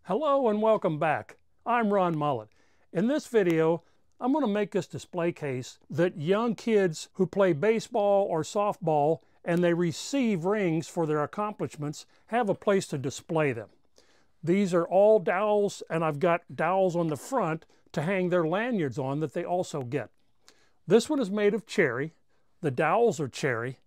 Hello and welcome back. I'm Ron Mullet. In this video, I'm going to make this display case that young kids who play baseball or softball and they receive rings for their accomplishments have a place to display them. These are all dowels, and I've got dowels on the front to hang their lanyards on that they also get. This one is made of cherry. The dowels are cherry,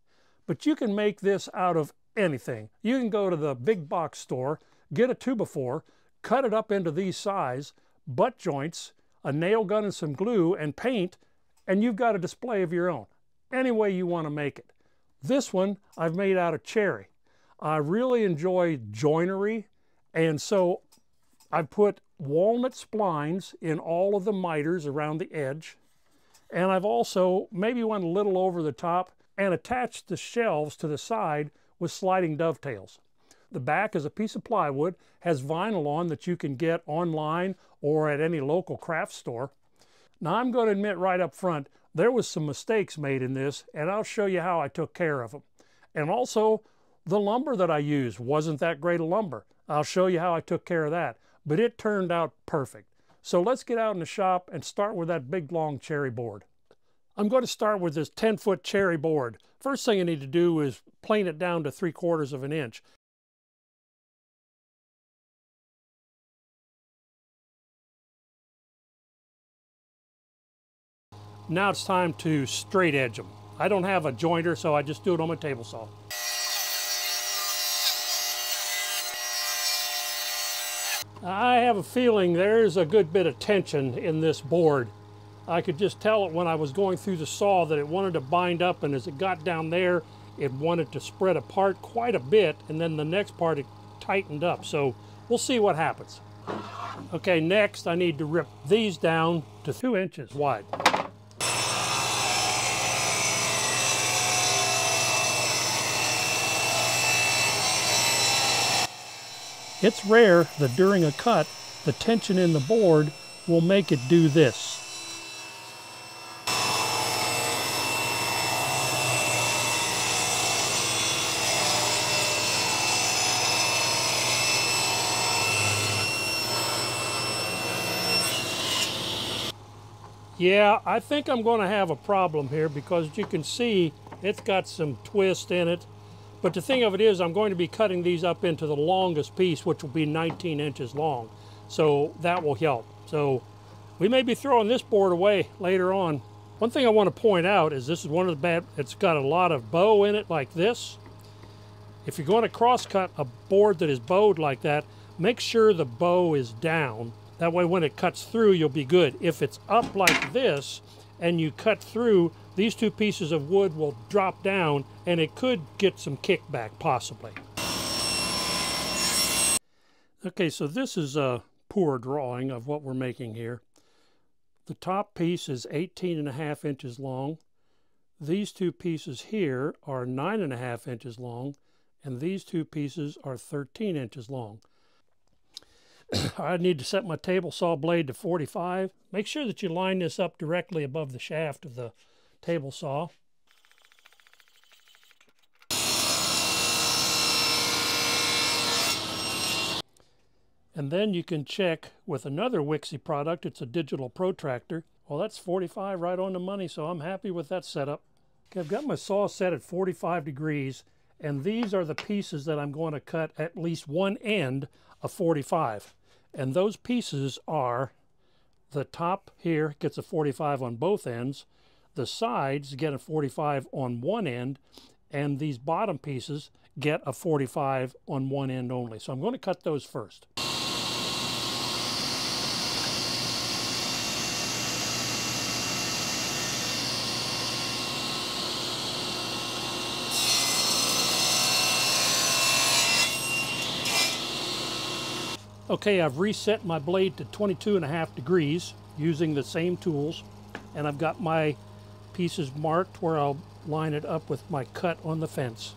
but you can make this out of anything. You can go to the big box store, get a 2x4, cut it up into these size, butt joints, a nail gun and some glue and paint, and you've got a display of your own, any way you want to make it. This one I've made out of cherry. I really enjoy joinery, and so I put walnut splines in all of the miters around the edge, and I've also maybe went a little over the top and attached the shelves to the side with sliding dovetails. The back is a piece of plywood, has vinyl on that you can get online or at any local craft store. Now I'm going to admit right up front, there was some mistakes made in this, and I'll show you how I took care of them. And also, the lumber that I used wasn't that great a lumber. I'll show you how I took care of that, but it turned out perfect. So let's get out in the shop and start with that big long cherry board. I'm going to start with this 10-foot cherry board. First thing I need to do is plane it down to 3/4 of an inch. Now it's time to straight edge them. I don't have a jointer, so I just do it on my table saw. I have a feeling there's a good bit of tension in this board. I could just tell it when I was going through the saw that it wanted to bind up, and as it got down there, it wanted to spread apart quite a bit, and then the next part it tightened up. So we'll see what happens. Okay, next I need to rip these down to 2 inches wide. It's rare that during a cut, the tension in the board will make it do this. Yeah, I think I'm going to have a problem here because you can see it's got some twist in it. But the thing of it is, I'm going to be cutting these up into the longest piece, which will be 19 inches long. So that will help. So we may be throwing this board away later on. One thing I want to point out is this is one of the bad, it's got a lot of bow in it like this. If you're going to cross cut a board that is bowed like that, make sure the bow is down. That way when it cuts through, you'll be good. If it's up like this and you cut through, these 2 pieces of wood will drop down and it could get some kickback possibly. Okay, so this is a poor drawing of what we're making here. The top piece is 18.5 inches long. These 2 pieces here are 9.5 inches long, and these 2 pieces are 13 inches long. I need to set my table saw blade to 45. Make sure that you line this up directly above the shaft of the table saw. And then you can check with another Wixie product. It's a digital protractor. Well, that's 45 right on the money, so I'm happy with that setup. Okay, I've got my saw set at 45 degrees, and these are the pieces that I'm going to cut at least one end of 45. And those pieces are the top here gets a 45 on both ends, the sides get a 45 on one end, and these bottom pieces get a 45 on one end only. So I'm going to cut those first. Okay, I've reset my blade to 22.5 degrees using the same tools, and I've got my pieces marked where I'll line it up with my cut on the fence.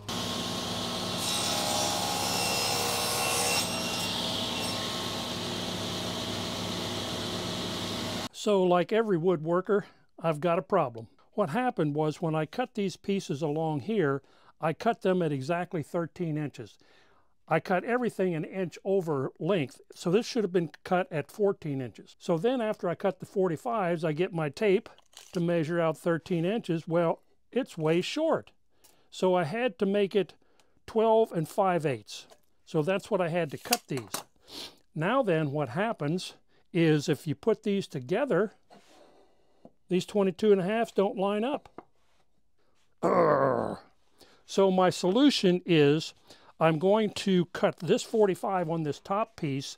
So like every woodworker, I've got a problem. What happened was when I cut these pieces along here, I cut them at exactly 13 inches. I cut everything an inch over length, so this should have been cut at 14 inches. So then after I cut the 45s, I get my tape to measure out 13 inches. Well, it's way short. So I had to make it 12 and 5/8. So that's what I had to cut these. Now then, what happens is if you put these together, these 22.5s don't line up. Urgh. So my solution is I'm going to cut this 45 on this top piece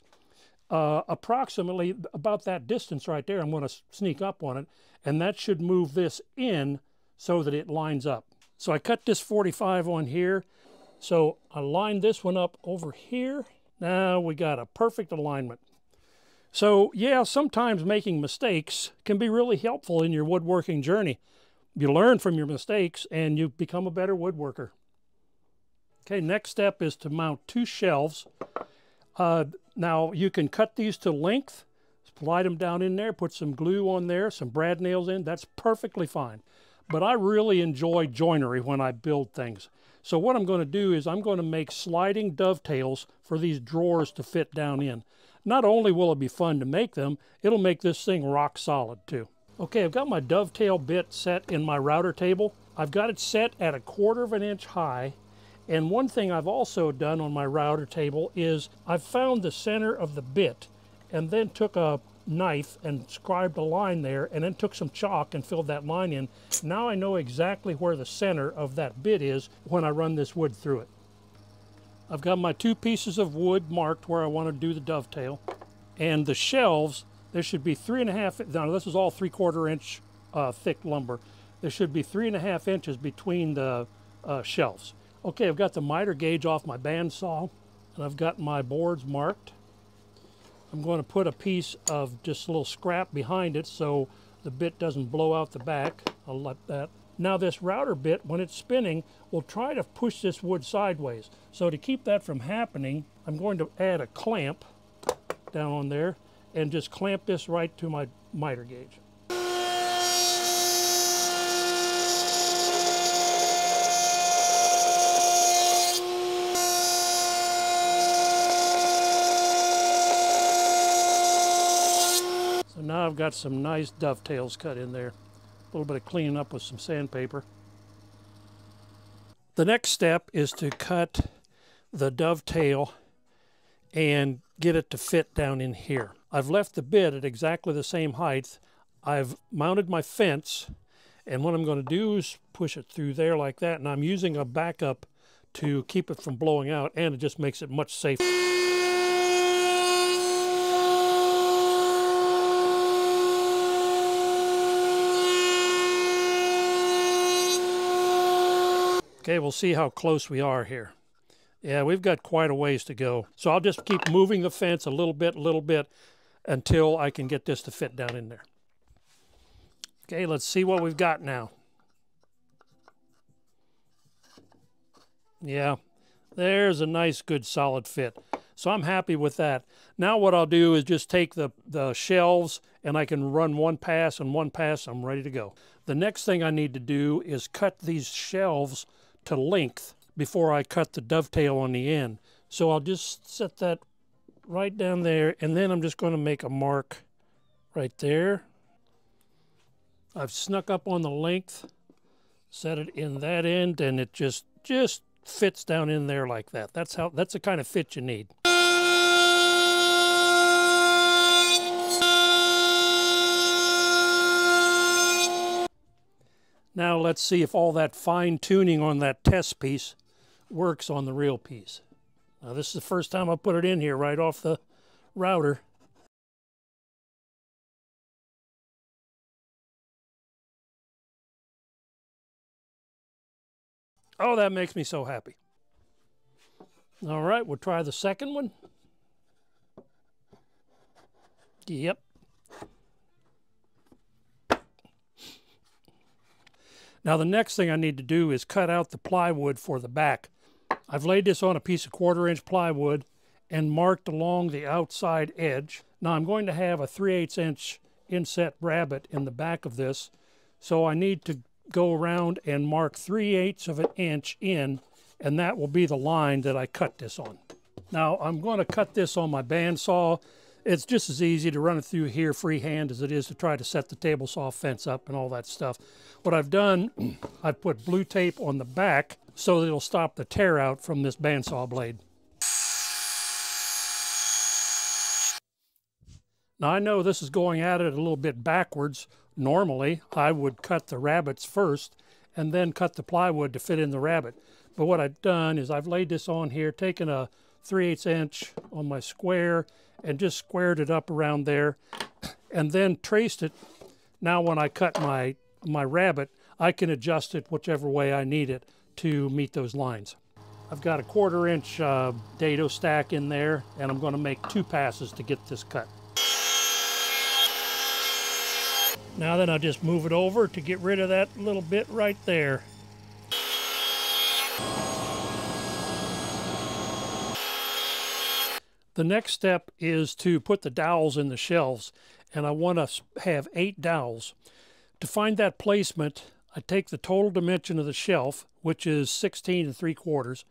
approximately about that distance right there. I'm going to sneak up on it, and that should move this in so that it lines up. So I cut this 45 on here. So I line this one up over here. Now we got a perfect alignment. So yeah, sometimes making mistakes can be really helpful in your woodworking journey. You learn from your mistakes and you become a better woodworker. Okay, next step is to mount 2 shelves. Now you can cut these to length, slide them down in there, put some glue on there, some brad nails in, that's perfectly fine. But I really enjoy joinery when I build things. So what I'm going to do is I'm going to make sliding dovetails for these drawers to fit down in. Not only will it be fun to make them, it'll make this thing rock solid too. Okay, I've got my dovetail bit set in my router table. I've got it set at 1/4 of an inch high. And one thing I've also done on my router table is I've found the center of the bit and then took a knife and scribed a line there and then took some chalk and filled that line in. Now I know exactly where the center of that bit is when I run this wood through it. I've got my 2 pieces of wood marked where I want to do the dovetail. And the shelves, there should be 3.5, now this is all 3/4 inch thick lumber. There should be 3.5 inches between the shelves. Okay, I've got the miter gauge off my bandsaw and I've got my boards marked. I'm going to put a piece of just a little scrap behind it so the bit doesn't blow out the back. I'll let that. Now this router bit, when it's spinning, will try to push this wood sideways. So to keep that from happening, I'm going to add a clamp down on there and just clamp this right to my miter gauge. Now I've got some nice dovetails cut in there. A little bit of cleaning up with some sandpaper. The next step is to cut the dovetail and get it to fit down in here. I've left the bit at exactly the same height. I've mounted my fence, and what I'm going to do is push it through there like that, and I'm using a backup to keep it from blowing out, and it just makes it much safer. Okay, we'll see how close we are here. Yeah, we've got quite a ways to go. So I'll just keep moving the fence a little bit, until I can get this to fit down in there. Okay, let's see what we've got now. Yeah, there's a nice, good, solid fit. So I'm happy with that. Now what I'll do is just take the shelves and I can run one pass and one pass, I'm ready to go. The next thing I need to do is cut these shelves to length before I cut the dovetail on the end. So I'll just set that right down there, and then I'm just going to make a mark right there. I've snuck up on the length, set it in that end, and it just fits down in there like that. That's the kind of fit you need. Now let's see if all that fine tuning on that test piece works on the real piece. Now this is the first time I put it in here right off the router. Oh, that makes me so happy. All right, we'll try the second one. Yep. Now the next thing I need to do is cut out the plywood for the back. I've laid this on a piece of 1/4 inch plywood and marked along the outside edge. Now I'm going to have a 3/8 inch inset rabbet in the back of this, so I need to go around and mark 3/8 of an inch in, and that will be the line that I cut this on. Now I'm going to cut this on my bandsaw. It's just as easy to run it through here freehand as it is to try to set the table saw fence up and all that stuff. What I've done, I've put blue tape on the back so that it'll stop the tear out from this bandsaw blade. Now I know this is going at it a little bit backwards. Normally I would cut the rabbets first and then cut the plywood to fit in the rabbet. But what I've done is I've laid this on here, taken a 3/8 inch on my square and just squared it up around there and then traced it. Now when I cut my rabbet, I can adjust it whichever way I need it to meet those lines. I've got a 1/4 inch dado stack in there, and I'm going to make 2 passes to get this cut. Now then I'll just move it over to get rid of that little bit right there. The next step is to put the dowels in the shelves, and I want to have 8 dowels. To find that placement, I take the total dimension of the shelf, which is 16 3/4,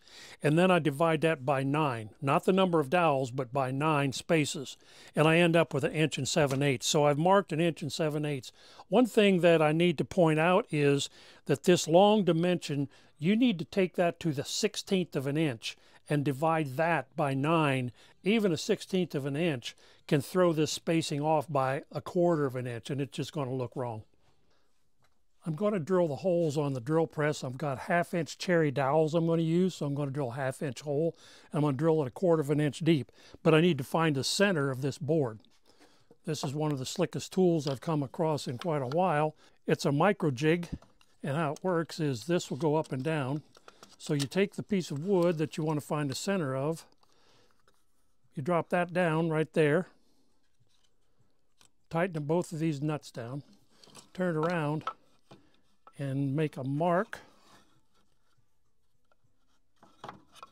and then I divide that by 9. Not the number of dowels, but by 9 spaces. And I end up with 1 7/8 inches. So I've marked 1 7/8 inches. One thing that I need to point out is that this long dimension, you need to take that to the 1/16 of an inch and divide that by 9. Even a 1/16 of an inch can throw this spacing off by 1/4 of an inch, and it's just going to look wrong. I'm going to drill the holes on the drill press. I've got 1/2 inch cherry dowels I'm going to use, so I'm going to drill a 1/2 inch hole. I'm going to drill it 1/4 of an inch deep, but I need to find the center of this board. This is one of the slickest tools I've come across in quite a while. It's a micro jig, and how it works is this will go up and down. So you take the piece of wood that you want to find the center of, you drop that down right there, tighten both of these nuts down, turn it around, and make a mark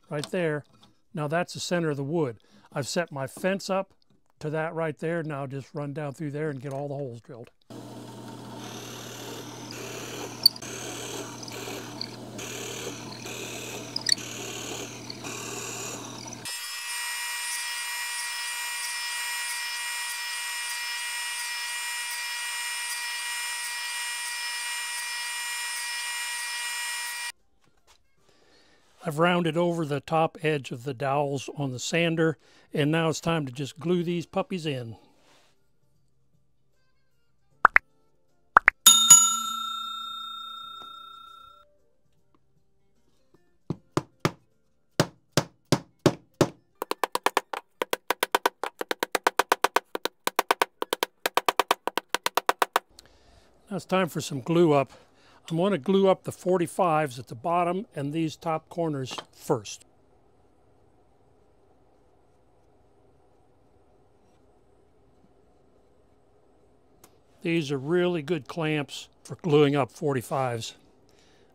right there. Now that's the center of the wood. I've set my fence up to that right there. Now just run down through there and get all the holes drilled. I've rounded over the top edge of the dowels on the sander, and now it's time to just glue these puppies in. Now it's time for some glue up. I'm going to glue up the 45s at the bottom and these top corners first. These are really good clamps for gluing up 45s.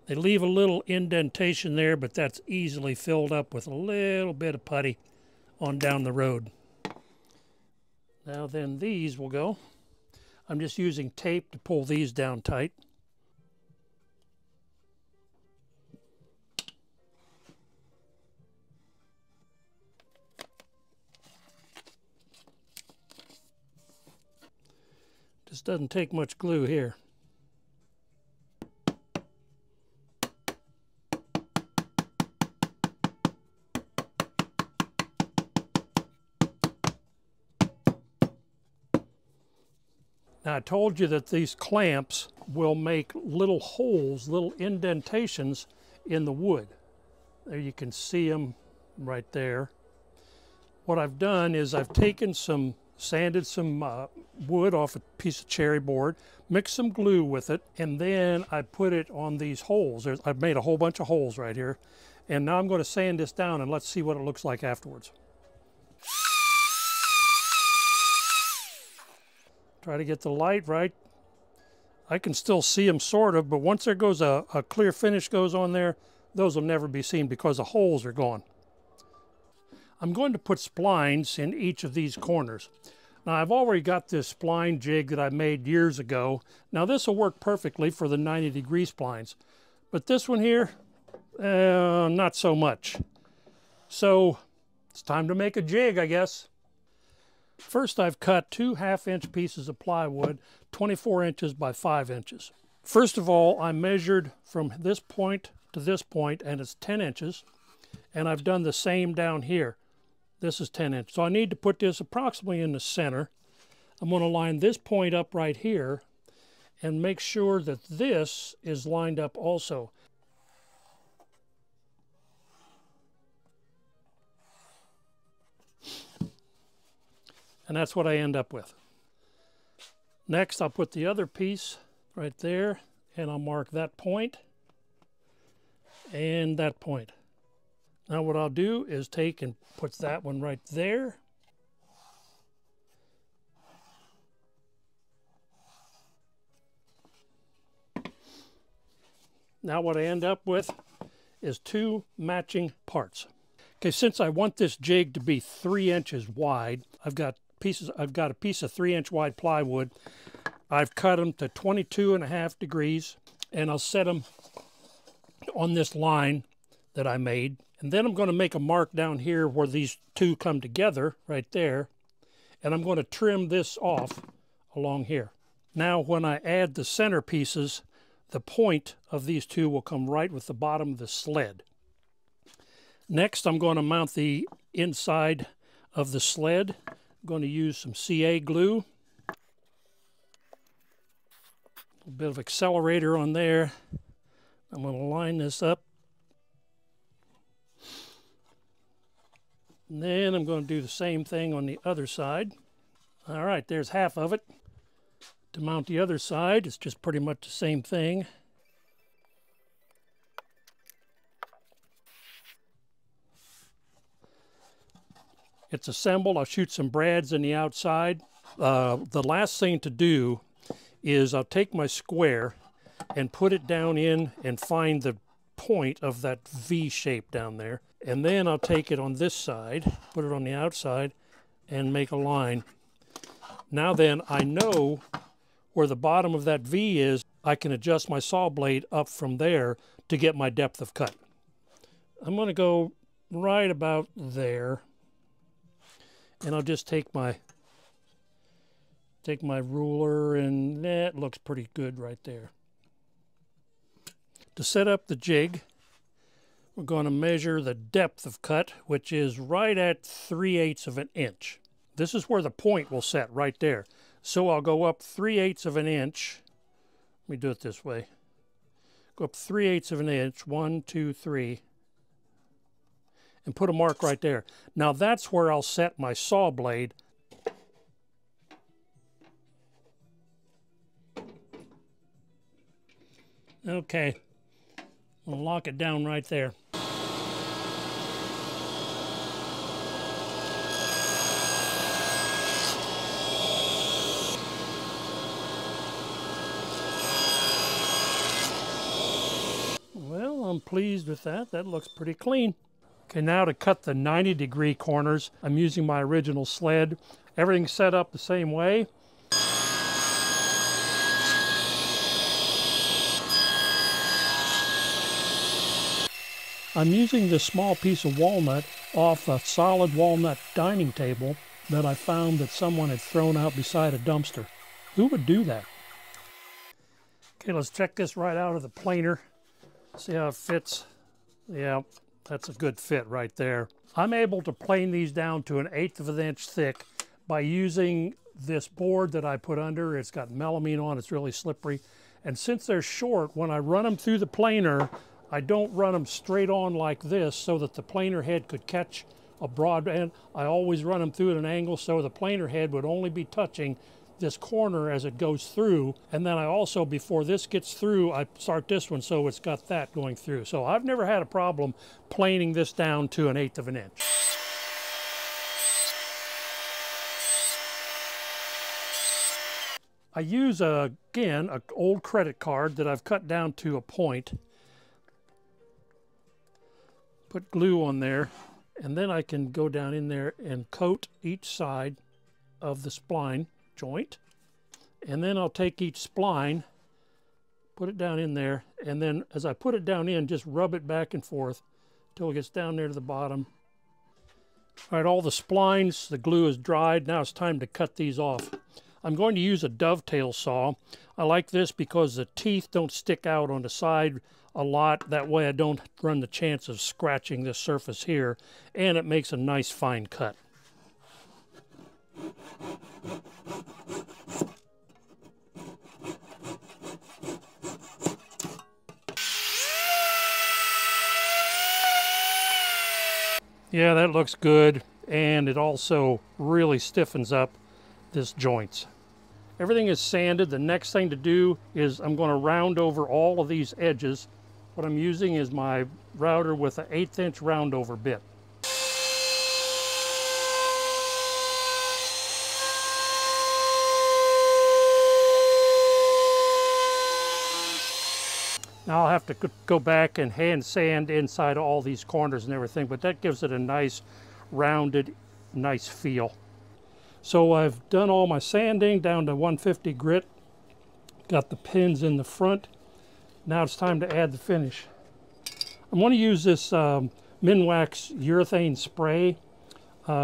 They leave a little indentation there, but that's easily filled up with a little bit of putty on down the road. Now then these will go. I'm just using tape to pull these down tight. Just doesn't take much glue here. Now I told you that these clamps will make little holes, little indentations in the wood. There you can see them right there. What I've done is I've taken sanded some wood off a piece of cherry board, mixed some glue with it, and then I put it on these holes. I've made a whole bunch of holes right here. And now I'm going to sand this down and let's see what it looks like afterwards. Try to get the light right. I can still see them sort of, but once there goes a clear finish goes on there, those will never be seen because the holes are gone. I'm going to put splines in each of these corners. Now I've already got this spline jig that I made years ago. Now this will work perfectly for the 90-degree splines, but this one here, not so much. So It's time to make a jig, I guess. First, I've cut 2 1/2-inch pieces of plywood, 24 inches by 5 inches. First of all, I measured from this point to this point, and it's 10 inches. And I've done the same down here. This is 10 inches. So I need to put this approximately in the center. I'm going to line this point up right here and make sure that this is lined up also. And that's what I end up with. Next, I'll put the other piece right there, and I'll mark that point and that point. Now what I'll do is take and put that one right there. Now what I end up with is 2 matching parts. Okay, since I want this jig to be 3 inches wide, I've got a piece of 3-inch wide plywood. I've cut them to 22.5 degrees, and I'll set them on this line that I made. And then I'm going to make a mark down here where these two come together, right there. And I'm going to trim this off along here. Now when I add the center pieces, the point of these two will come right with the bottom of the sled. Next, I'm going to mount the inside of the sled. I'm going to use some CA glue. A bit of accelerator on there. I'm going to line this up. And then I'm going to do the same thing on the other side. All right, there's half of it. To mount the other side, it's just pretty much the same thing. It's assembled. I'll shoot some brads in the outside. The last thing to do is I'll take my square and put it down in and find the point of that V shape down there. And then I'll take it on this side, put it on the outside, and make a line. Now then, I know where the bottom of that V is. I can adjust my saw blade up from there to get my depth of cut. I'm going to go right about there. And I'll just take my ruler, and that looks pretty good right there. To set up the jig, we're going to measure the depth of cut, which is right at 3/8 of an inch. This is where the point will set, right there. So I'll go up 3/8 of an inch. Let me do it this way. Go up 3/8 of an inch, 1, 2, 3. And put a mark right there. Now that's where I'll set my saw blade. Okay, I'll lock it down right there. Well, I'm pleased with that. That looks pretty clean. Okay, now to cut the 90-degree corners, I'm using my original sled. Everything's set up the same way. I'm using this small piece of walnut off a solid walnut dining table that I found that someone had thrown out beside a dumpster. Who would do that? Okay, let's check this right out of the planer. See how it fits. Yeah. That's a good fit right there. I'm able to plane these down to 1/8 of an inch thick by using this board that I put under. It's got melamine on, it's really slippery. And since they're short, when I run them through the planer, I don't run them straight on like this so that the planer head could catch a broad end. I always run them through at an angle so the planer head would only be touching this corner as it goes through. And then I also, before this gets through, I start this one so it's got that going through. So I've never had a problem planing this down to 1/8 of an inch. I use, again, an old credit card that I've cut down to a point. Put glue on there, and then I can go down in there and coat each side of the spline joint. And then I'll take each spline, put it down in there, and then as I put it down in, just rub it back and forth until it gets down there to the bottom. All right, all the splines, the glue is dried. Now it's time to cut these off. I'm going to use a dovetail saw. I like this because the teeth don't stick out on the side a lot. That way I don't run the chance of scratching this surface here, and it makes a nice fine cut. Yeah, that looks good, and it also really stiffens up this joints. Everything is sanded. The next thing to do is I'm going to round over all of these edges. What I'm using is my router with an 1/8 inch roundover bit. Now I'll have to go back and hand sand inside all these corners and everything, but that gives it a nice rounded, nice feel. So I've done all my sanding down to 150 grit. Got the pins in the front. Now it's time to add the finish. I'm going to use this Minwax urethane spray.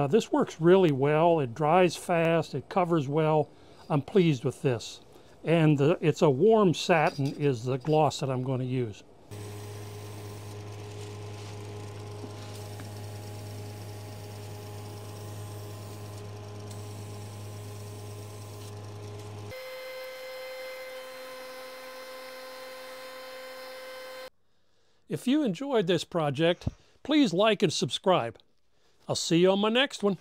This works really well. It dries fast. It covers well. I'm pleased with this. And it's a warm satin is the gloss that I'm going to use. If you enjoyed this project, please like and subscribe. I'll see you on my next one.